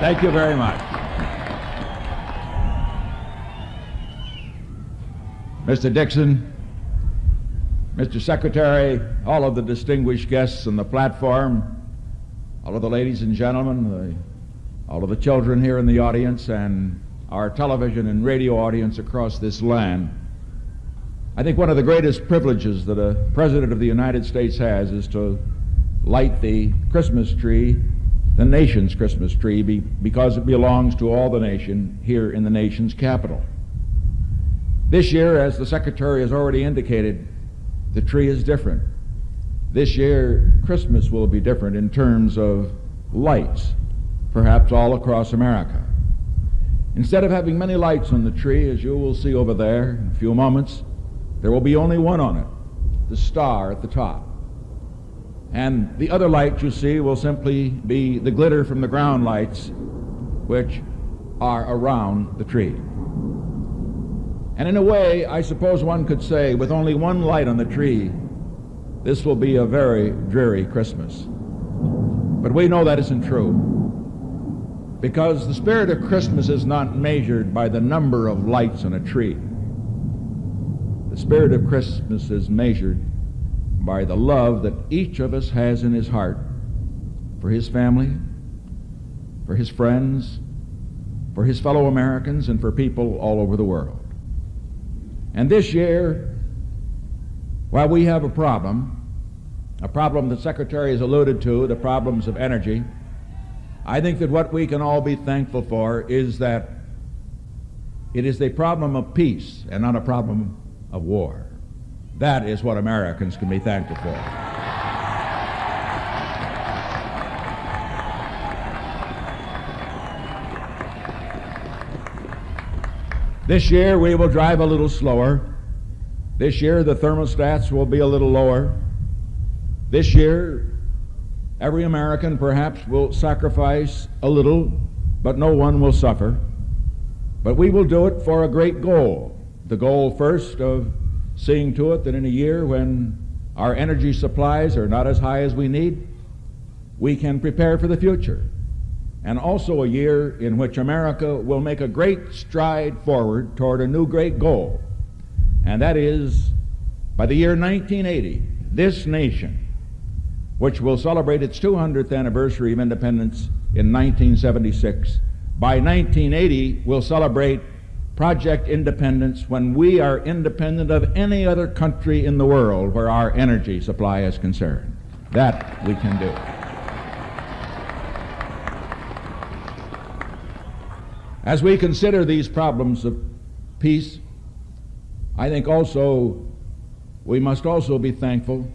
Thank you very much. Mr. Dixon, Mr. Secretary, all of the distinguished guests on the platform, all of the ladies and gentlemen, all of the children here in the audience, and our television and radio audience across this land. I think one of the greatest privileges that a President of the United States has is to light the Christmas tree, the nation's Christmas tree, because it belongs to all the nation here in the nation's capital. This year, as the Secretary has already indicated, the tree is different. This year, Christmas will be different in terms of lights, perhaps all across America. Instead of having many lights on the tree, as you will see over there in a few moments, there will be only one on it, the star at the top. And the other lights you see will simply be the glitter from the ground lights which are around the tree. And in a way, I suppose one could say, with only one light on the tree, this will be a very dreary Christmas. But we know that isn't true, because the spirit of Christmas is not measured by the number of lights on a tree. The spirit of Christmas is measured by the love that each of us has in his heart for his family, for his friends, for his fellow Americans, and for people all over the world. And this year, while we have a problem the Secretary has alluded to, the problems of energy, I think that what we can all be thankful for is that it is a problem of peace and not a problem of war. That is what Americans can be thankful for. This year we will drive a little slower. This year the thermostats will be a little lower. This year every American perhaps will sacrifice a little, but no one will suffer. But we will do it for a great goal. The goal first of seeing to it that in a year when our energy supplies are not as high as we need, we can prepare for the future. And also a year in which America will make a great stride forward toward a new great goal. And that is, by the year 1980, this nation, which will celebrate its 200th anniversary of independence in 1976, by 1980 will celebrate Project Independence, when we are independent of any other country in the world where our energy supply is concerned. That we can do. As we consider these problems of peace, I think also we must also be thankful,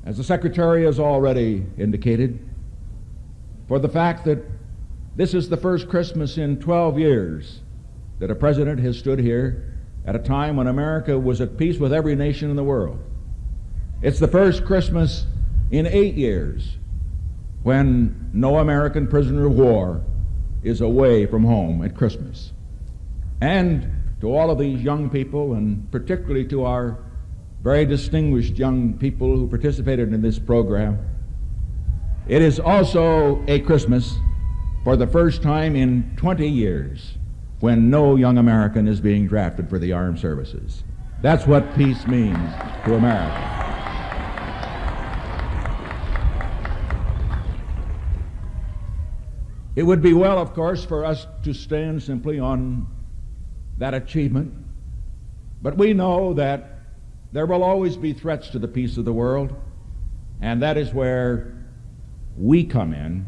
as the Secretary has already indicated, for the fact that this is the first Christmas in 12 years that a president has stood here at a time when America was at peace with every nation in the world. It's the first Christmas in 8 years when no American prisoner of war is away from home at Christmas. And to all of these young people, and particularly to our very distinguished young people who participated in this program, it is also a Christmas for the first time in 20 years when no young American is being drafted for the armed services. That's what peace means to America. It would be well, of course, for us to stand simply on that achievement, but we know that there will always be threats to the peace of the world, and that is where we come in,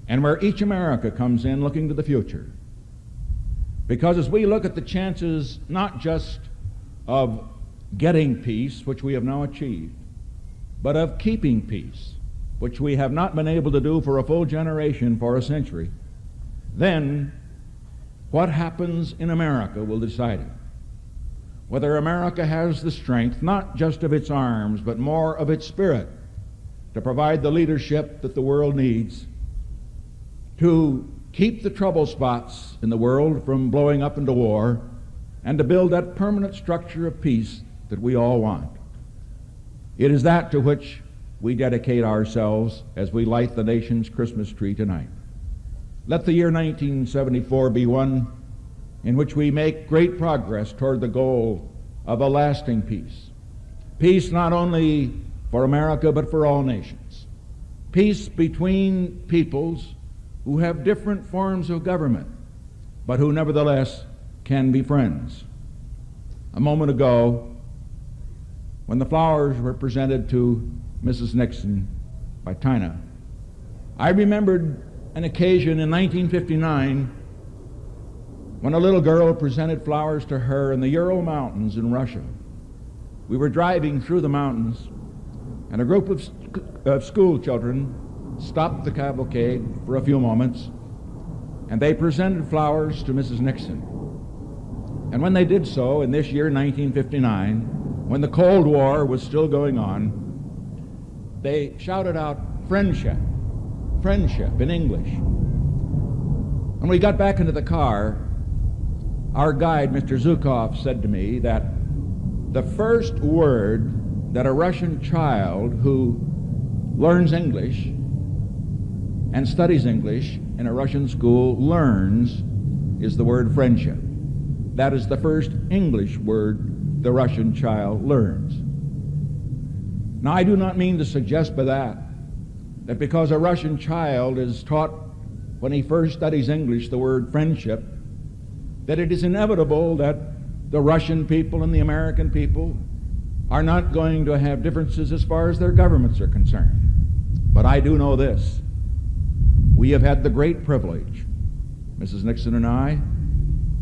and where each America comes in looking to the future. Because as we look at the chances not just of getting peace, which we have now achieved, but of keeping peace, which we have not been able to do for a full generation, for a century, then what happens in America will decide it. Whether America has the strength, not just of its arms, but more of its spirit, to provide the leadership that the world needs to keep the trouble spots in the world from blowing up into war, and to build that permanent structure of peace that we all want. It is that to which we dedicate ourselves as we light the nation's Christmas tree tonight. Let the year 1974 be one in which we make great progress toward the goal of a lasting peace. Peace not only for America, but for all nations. Peace between peoples who have different forms of government, but who nevertheless can be friends. A moment ago, when the flowers were presented to Mrs. Nixon by Tina, I remembered an occasion in 1959 when a little girl presented flowers to her in the Ural Mountains in Russia. We were driving through the mountains, and a group of school children stopped the cavalcade for a few moments, and they presented flowers to Mrs. Nixon. And when they did so, in this year, 1959, when the Cold War was still going on, they shouted out, "Friendship, friendship," in English. When we got back into the car, our guide, Mr. Zhukov, said to me that the first word that a Russian child who learns English and studies English in a Russian school learns is the word friendship. That is the first English word the Russian child learns. Now, I do not mean to suggest by that because a Russian child is taught when he first studies English the word friendship, that it is inevitable that the Russian people and the American people are not going to have differences as far as their governments are concerned. But I do know this. We have had the great privilege, Mrs. Nixon and I,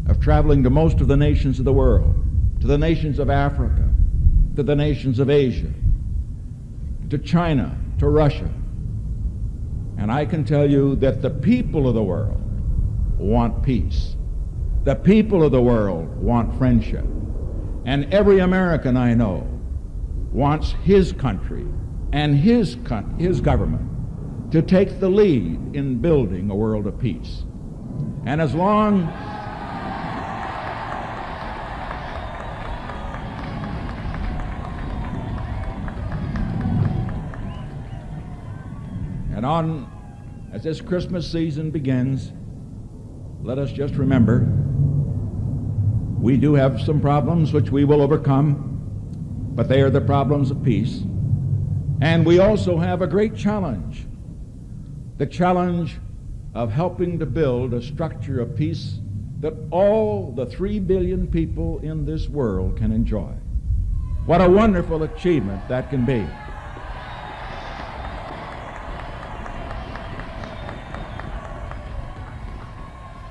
of traveling to most of the nations of the world, to the nations of Africa, to the nations of Asia, to China, to Russia. And I can tell you that the people of the world want peace. The people of the world want friendship. And every American I know wants his country and his government to take the lead in building a world of peace. And as long as this Christmas season begins, let us just remember we do have some problems which we will overcome, but they are the problems of peace. And we also have a great challenge, the challenge of helping to build a structure of peace that all the 3 billion people in this world can enjoy. What a wonderful achievement that can be.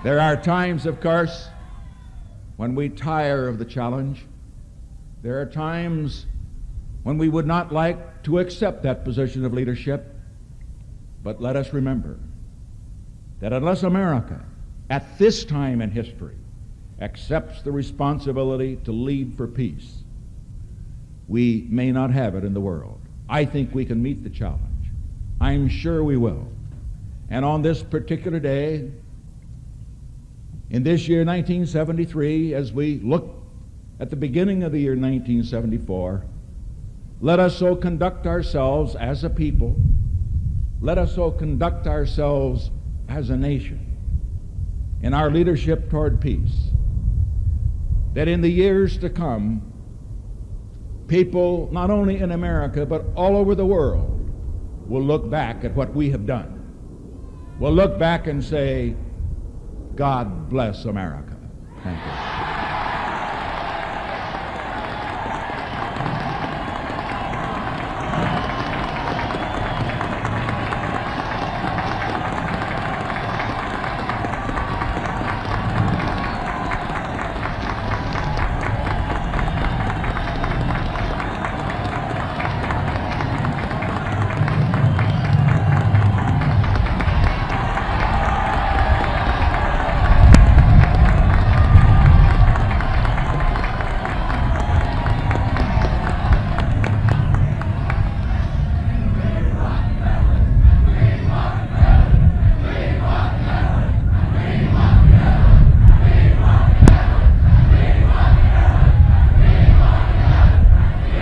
There are times, of course, when we tire of the challenge. There are times when we would not like to accept that position of leadership. But let us remember that unless America, at this time in history, accepts the responsibility to lead for peace, we may not have it in the world. I think we can meet the challenge. I'm sure we will. And on this particular day, in this year 1973, as we look at the beginning of the year 1974, let us so conduct ourselves as a people, let us so conduct ourselves as a nation in our leadership toward peace, that in the years to come, people not only in America but all over the world will look back at what we have done, will look back and say, God bless America. Thank you.